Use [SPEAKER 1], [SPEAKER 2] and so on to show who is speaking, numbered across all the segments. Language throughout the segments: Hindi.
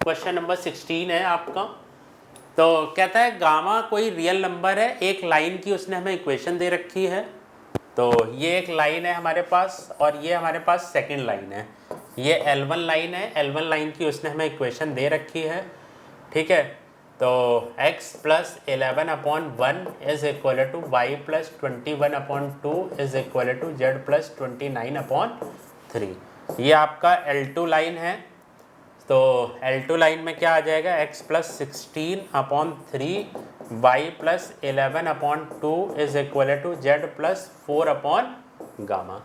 [SPEAKER 1] क्वेश्चन नंबर 16 है आपका। तो कहता है गामा कोई रियल नंबर है, एक लाइन की उसने हमें इक्वेशन दे रखी है। तो ये एक लाइन है हमारे पास और ये हमारे पास सेकंड लाइन है। ये L1 लाइन है, L1 लाइन की उसने हमें इक्वेशन दे रखी है, ठीक है। तो x plus 11/1 is equal to Y plus 21/2 is equal to Z plus 29/3। ये आपका L2 लाइन है। तो L2 लाइन में क्या आ जाएगा, x plus 16/3 y plus 11/2 is equal to Z plus 4/गामा।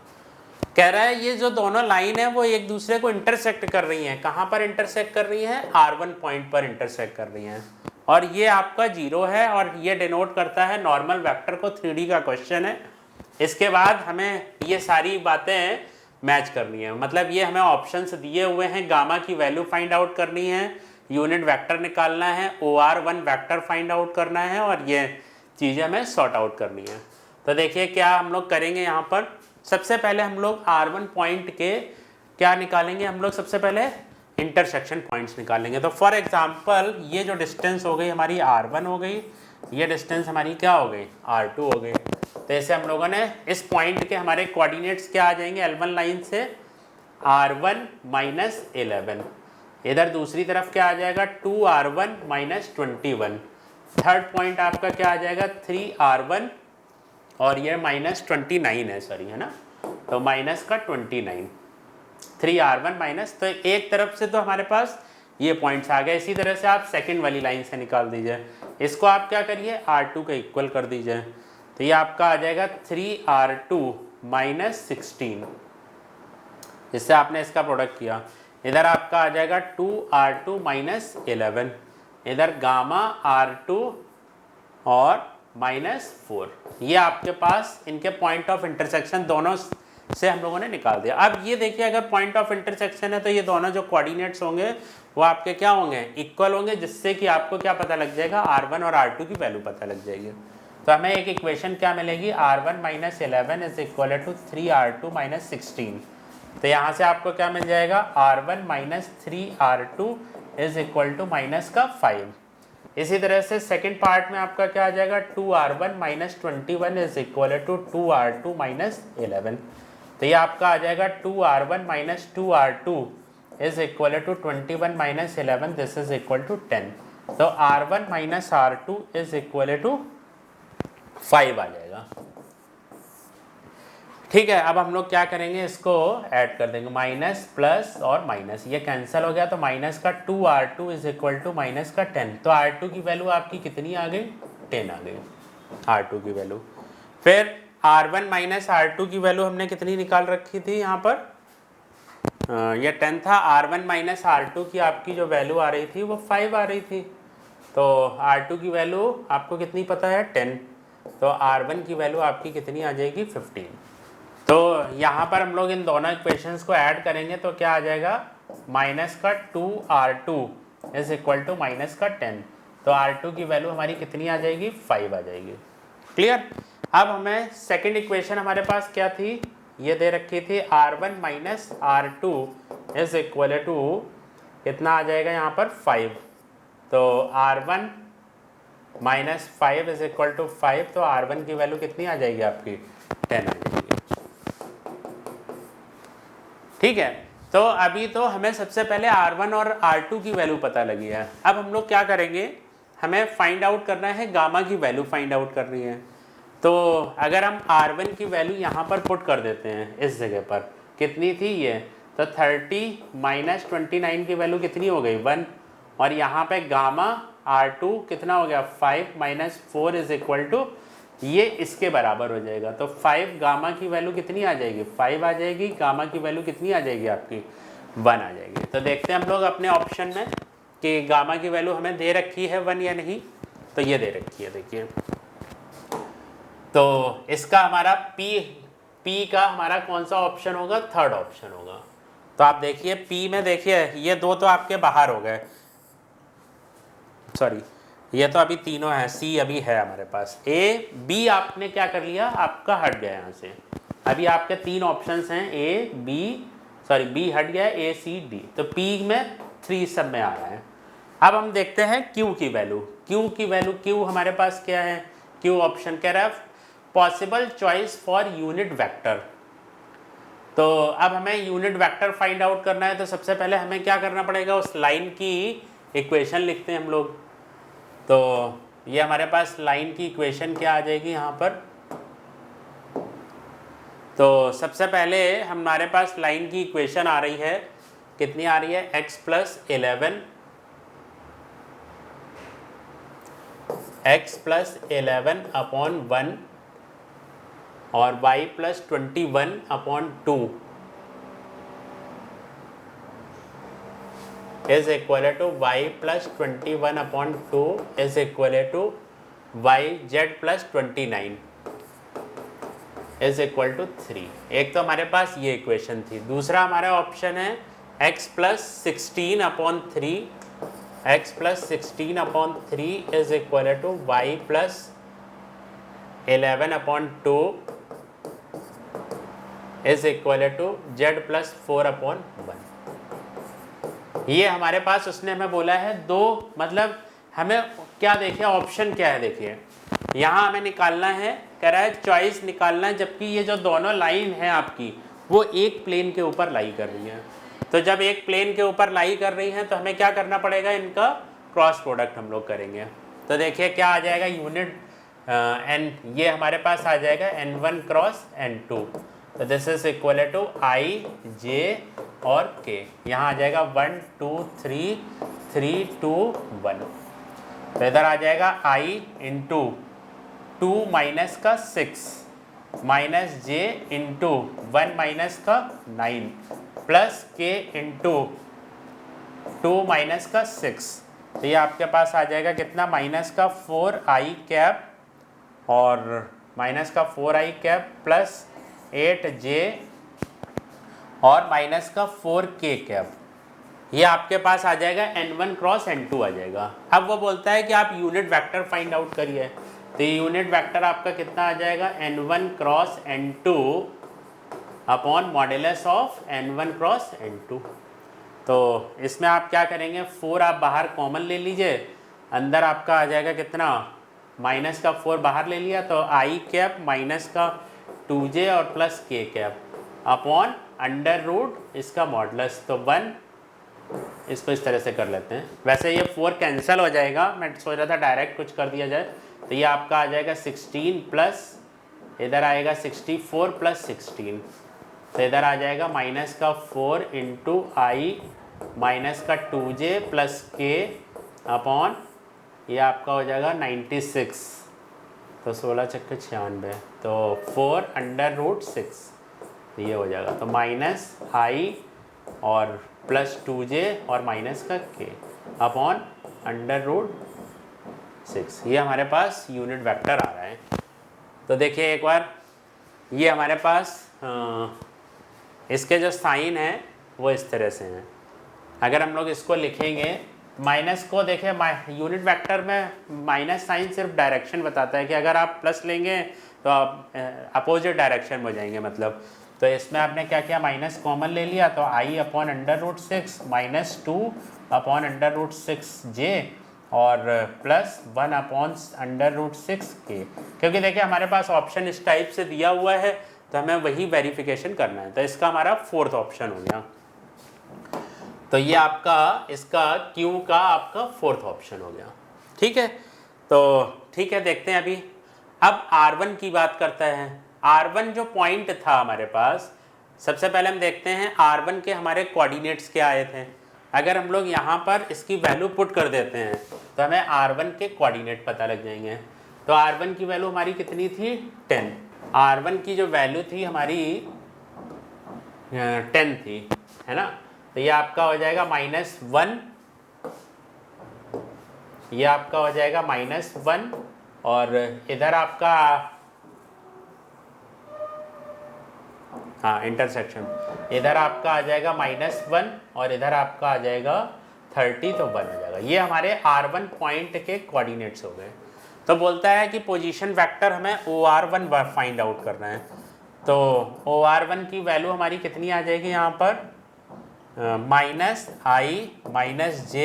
[SPEAKER 1] कह रहा है ये जो दोनों लाइन है वो एक दूसरे को इंटरसेक्ट कर रही हैं। कहाँ पर इंटरसेक्ट कर रही हैं, R1 पॉइंट पर इंटरसेक्ट कर रही हैं। और ये आपका 0 है और ये डिनोट करता है नॉर्मल वेक्टर को। 3D का क्वेश्चन है। इसके बाद हमें ये सारी बातें मैच करनी है, मतलब ये हमें ऑप्शंस दिए हुए हैं। गामा की वैल्यू फाइंड आउट करनी है, यूनिट वेक्टर निकालना है, OR1 वेक्टर फाइंड आउट करना है और ये चीज़ें हमें सॉर्ट आउट करनी है। तो देखिए क्या हम लोग करेंगे यहाँ पर। सबसे पहले हम लोग R1 पॉइंट के क्या निकालेंगे, हम लोग सबसे पहले इंटरसेक्शन पॉइंट्स निकालेंगे। तो फॉर एग्जांपल ये जो डिस्टेंस हो गई हमारी R1 हो गई, ये डिस्टेंस हमारी क्या हो गई, R2 हो गई। तो ऐसे हम लोगों ने इस पॉइंट के हमारे कोऑर्डिनेट्स क्या आ जाएंगे, L1 लाइन से R1 माइनस 11, इधर दूसरी तरफ क्या आ जाएगा 2R1 माइनस 21, थर्ड पॉइंट आपका क्या आ जाएगा 3R1 और ये माइनस 29 है, सॉरी है ना, तो माइनस का 29, 3R1 माइनस। तो एक तरफ से तो हमारे पास ये पॉइंट्स आ गए। इसी तरह से आप सेकंड वाली लाइन से निकाल दीजिए, इसको आप क्या करिए R2 का इक्वल कर दीजिए। तो ये आपका आ जाएगा 3R2 माइनस 16, इससे आपने इसका प्रोडक्ट किया। इधर आपका आ जाएगा 2R2 माइनस 11, इधर गामा R2 और -4। ये आपके पास इनके पॉइंट ऑफ इंटरसेक्शन दोनों से हम लोगों ने निकाल दिया। अब ये देखिए अगर पॉइंट ऑफ इंटरसेक्शन है तो ये दोनों जो कोऑर्डिनेट्स होंगे वो आपके क्या होंगे, इक्वल होंगे, जिससे कि आपको क्या पता लग जाएगा, R1 और R2 की वैल्यू पता लग जाएगी। तो हमें एक इक्वेशन क्या मिलेगी, R1 minus 11 is equal to 3R2 minus 16। तो यहाँ से आपको क्या मिल जाएगा, R1 minus 3R2 is equal to minus का 5। इसी तरह से सेकंड पार्ट में आपका क्या आ जाएगा, 2R1 minus 21 is equal to 2R2 minus 11। तो ये आपका आ जाएगा 2R1 minus 2R2 is equal to 21 minus 11, this is equal to 10। तो R1 minus R2 is equal to 5 आ जाएगा। ठीक है, अब हम लोग क्या करेंगे, इसको ऐड कर देंगे, माइनस प्लस और माइनस ये कैंसिल हो गया। तो माइनस का 2R2 is equal to minus का 10। तो R2 की वैल्यू आपकी कितनी आ गई, 10 आ गई R2 की वैल्यू। फिर R1 माइनस R2 की वैल्यू हमने कितनी निकाल रखी थी यहाँ पर, ये 10 था। R1 माइनस R2 की आपकी जो वैल्यू आ रही थी वो 5 आ रही थी। तो R2 की वैल्यू आपको कितनी पता है, 10। तो R1 की वैल्यू आपकी कितनी आ जाएगी, 15। तो यहाँ पर हम लोग इन दोनों इक्वेशंस को ऐड करेंगे तो क्या आ जाएगा, माइनस का 2R2 is equal to minus का 10। तो R2 की वैल्यू हमारी कितनी आ जाएगी, 5 आ जाएगी। क्लियर। अब हमें सेकंड इक्वेशन हमारे पास क्या थी, ये दे रखी थी R1 minus R2 is equal to कितना आ जाएगा यहाँ पर 5। तो R1 minus 5 is equal to 5। तो R1 की वैल्यू कितनी आ जाएगी आपकी, 10 आ जाएगी। ठीक है, तो अभी तो हमें सबसे पहले R1 और R2 की वैल्यू पता लगी है। अब हम लोग क्या करेंगे, हमें फाइंड आउट करना है गामा की वैल्यू फाइंड आउट करनी है। तो अगर हम R1 की वैल्यू यहाँ पर पुट कर देते हैं, इस जगह पर कितनी थी ये, तो 30 माइनस 29 की वैल्यू कितनी हो गई, 1। और यहाँ पे गामा R2 कितना हो गया, 5 माइनस 4 इज इक्वल टू, ये इसके बराबर हो जाएगा। तो 5 गामा की वैल्यू कितनी आ जाएगी, 5 आ जाएगी। गामा की वैल्यू कितनी आ जाएगी आपकी, 1 आ जाएगी। तो देखते हैं हम लोग अपने ऑप्शन में कि गामा की वैल्यू हमें दे रखी है 1 या नहीं। तो ये दे रखी है, देखिए। तो इसका हमारा P का हमारा कौन सा ऑप्शन होगा, थर्ड ऑप्शन होगा। तो आप देखिए P में, देखिए ये दो तो आपके बाहर हो गए, सॉरी ये तो अभी तीनों हैं, C अभी है हमारे पास, A B आपने क्या कर लिया, आपका हट गया यहाँ से। अभी आपके 3 ऑप्शंस हैं, A B, सॉरी B हट गया, A C D। तो P में 3 सब में आ रहा है। अब हम देखते हैं Q की वैल्यू। Q हमारे पास क्या है? Q ऑप्शन कह रहा है possible choice for unit vector. तो अब हमें यूनिट वेक्टर फाइंड आउट करना है, तो सबसे पहले हमें क्या करना पड़ेगा, उस लाइन की इक्वेशन लिखते हैं हम लोग। तो ये हमारे पास लाइन की इक्वेशन क्या आ जाएगी यहाँ पर। तो सबसे पहले हमारे पास लाइन की इक्वेशन आ रही है, कितनी आ रही है? x प्लस 11 अपॉन 1 और y plus 21 upon 2 is equal to y plus 21 upon 2 is equal to y z plus 29 is equal to 3। एक तो हमारे पास ये इक्वेशन थी। दूसरा हमारा ऑप्शन है x plus 16 upon 3 is equal to y plus 11 upon 2 is equal to z plus 4 upon 1। ये हमारे पास उसने हमें बोला है दो, मतलब हमें क्या देखिए ऑप्शन क्या है, देखिए यहाँ हमें निकालना है, कह रहा है चॉइस निकालना है, जबकि ये जो दोनों लाइन है आपकी वो एक प्लेन के ऊपर लाई कर रही हैं। तो जब एक प्लेन के ऊपर लाई कर रही हैं तो हमें क्या करना पड़ेगा, इनका क्रॉस प्रोडक्ट हम लोग करेंगे। तो देखिए क्या आ जाएगा, यूनिट एन, ये हमारे पास आ जाएगा n1 क्रॉस n2। तो this is equal to i j और k। यहाँ आ जाएगा 1 2 3 3 2 1। तो इधर आ जाएगा i इंटू 2 माइनस का 6 माइनस j इंटू 1 माइनस का 9 प्लस k इंटू 2 माइनस का 6। तो ये आपके पास आ जाएगा कितना, माइनस का 4i कैप और माइनस का 4i कैप प्लस 8j और माइनस का 4k कैप। ये आपके पास आ जाएगा n1 क्रॉस n2 आ जाएगा। अब वो बोलता है कि आप यूनिट वेक्टर फाइंड आउट करिए। तो यूनिट वेक्टर आपका कितना आ जाएगा, n1 cross n2 upon modulus of n1 cross n2। तो इसमें आप क्या करेंगे, 4 आप बाहर कॉमन ले लीजिए, अंदर आपका आ जाएगा कितना, माइनस का 4 बाहर ले लिया तो i कैप माइनस का 2j और plus k cap upon under root इसका मॉडुलस। तो 1, इसको इस तरह से कर लेते हैं। वैसे ये 4 कैंसिल हो जाएगा, मैं सोच रहा था डायरेक्ट कुछ कर दिया जाए। तो ये आपका आ जाएगा 16 प्लस इधर आएगा 64 प्लस 16। तो इधर आ जाएगा माइनस का 4 इंटू आई माइनस का 2j प्लस k अपॉन ये आपका हो जाएगा 96। तो 16 चक्के 96, तो 4 अंडर रूट 6। तो ये हो जाएगा, तो माइनस आई और प्लस 2j और माइनस का k अपॉन अंडर रूट 6। ये हमारे पास यूनिट वेक्टर आ रहा है। तो देखिए एक बार, ये हमारे पास इसके जो साइन है वो इस तरह से हैं। अगर हम लोग इसको लिखेंगे, माइनस को देखिए यूनिट वेक्टर में माइनस साइन सिर्फ डायरेक्शन बताता है कि अगर आप प्लस लेंगे तो आप अपोजिट डायरेक्शन में हो जाएंगे मतलब। तो इसमें आपने क्या किया, माइनस कॉमन ले लिया, तो i upon under root 6 minus 2 upon under root 6j और plus 1 upon under root 6k। क्योंकि देखिए हमारे पास ऑप्शन इस टाइप से दिया हुआ है तो हमें वही वेरिफिकेशन करना है। तो इसका हमारा 4th ऑप्शन हो गया। तो ये आपका इसका Q का आपका 4th ऑप्शन हो गया। ठीक है, तो ठीक है, देखते हैं अभी। अब R1 की बात करता है। R1 जो पॉइंट था हमारे पास, सबसे पहले हम देखते हैं R1 के हमारे कोऑर्डिनेट्स क्या आए थे। अगर हम लोग यहाँ पर इसकी वैल्यू पुट कर देते हैं तो हमें R1 के कोऑर्डिनेट पता लग जाएंगे। तो R1 की वैल्यू हमारी कितनी थी, 10। R1 की जो वैल्यू थी हमारी 10 थी, है ना। तो ये आपका हो जाएगा -1, ये आपका हो जाएगा -1 और इधर आपका हाँ इंटरसेक्शन, इधर आपका आ जाएगा -1 और इधर आपका आ जाएगा 30, तो 1 हो जाएगा। ये हमारे R1 पॉइंट के कोऑर्डिनेट्स हो गए। तो बोलता है कि पोजीशन वेक्टर हमें OR1 फाइंड आउट करना है। तो OR1 की वैल्यू हमारी कितनी आ जाएगी यहाँ पर, -i - j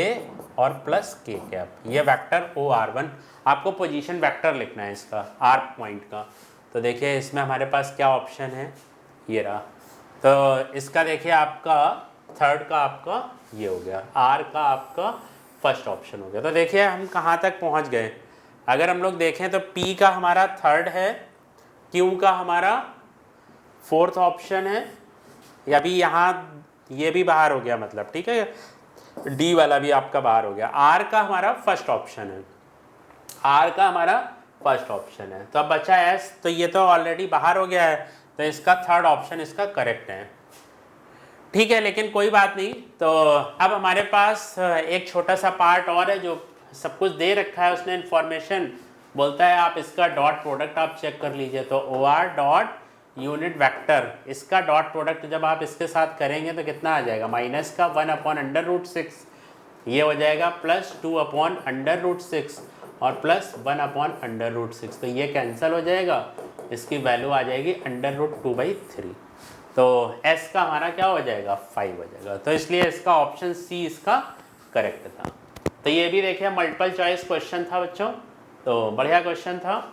[SPEAKER 1] और प्लस के कैप, ये वेक्टर OR1, आपको पोजीशन वेक्टर लिखना है इसका आर पॉइंट का। तो देखिए इसमें हमारे पास क्या ऑप्शन है, ये रहा। तो इसका देखिए आपका थर्ड का आपका ये हो गया, आर का आपका फर्स्ट ऑप्शन हो गया। तो देखिए हम कहाँ तक पहुँच गए, अगर हम लोग देखें तो पी का हमारा थर्ड है, क्यू का हमारा फोर्थ ऑप्शन है, या भी यहाँ ये भी बाहर हो गया मतलब, ठीक है, डी वाला भी आपका बाहर हो गया। आर का हमारा फर्स्ट ऑप्शन है, आर का हमारा फर्स्ट ऑप्शन है। तो अब बचा एस, तो ये तो ऑलरेडी बाहर हो गया है, तो इसका थर्ड ऑप्शन इसका करेक्ट है, ठीक है। लेकिन कोई बात नहीं। तो अब हमारे पास एक छोटा सा पार्ट और है, जो सब कुछ दे रखा है उसने इन्फॉर्मेशन, बोलता है आप इसका डॉट प्रोडक्ट आप चेक कर लीजिए। तो O R dot unit vector, इसका डॉट प्रोडक्ट जब आप इसके साथ करेंगे तो कितना आ जाएगा, माइनस का 1/√6, ये हो जाएगा प्लस 2/√6 और प्लस 1/√6, तो ये कैंसिल हो जाएगा, इसकी वैल्यू आ जाएगी √2/3। तो s का हमारा क्या हो जाएगा, 5 हो जाएगा। तो इसलिए इसका ऑप्शन सी इसका करेक्ट था। तो ये भी देखिए मल्टीपल चॉइस क्वेश्चन था बच्चों, तो बढ़िया क्वेश्चन था।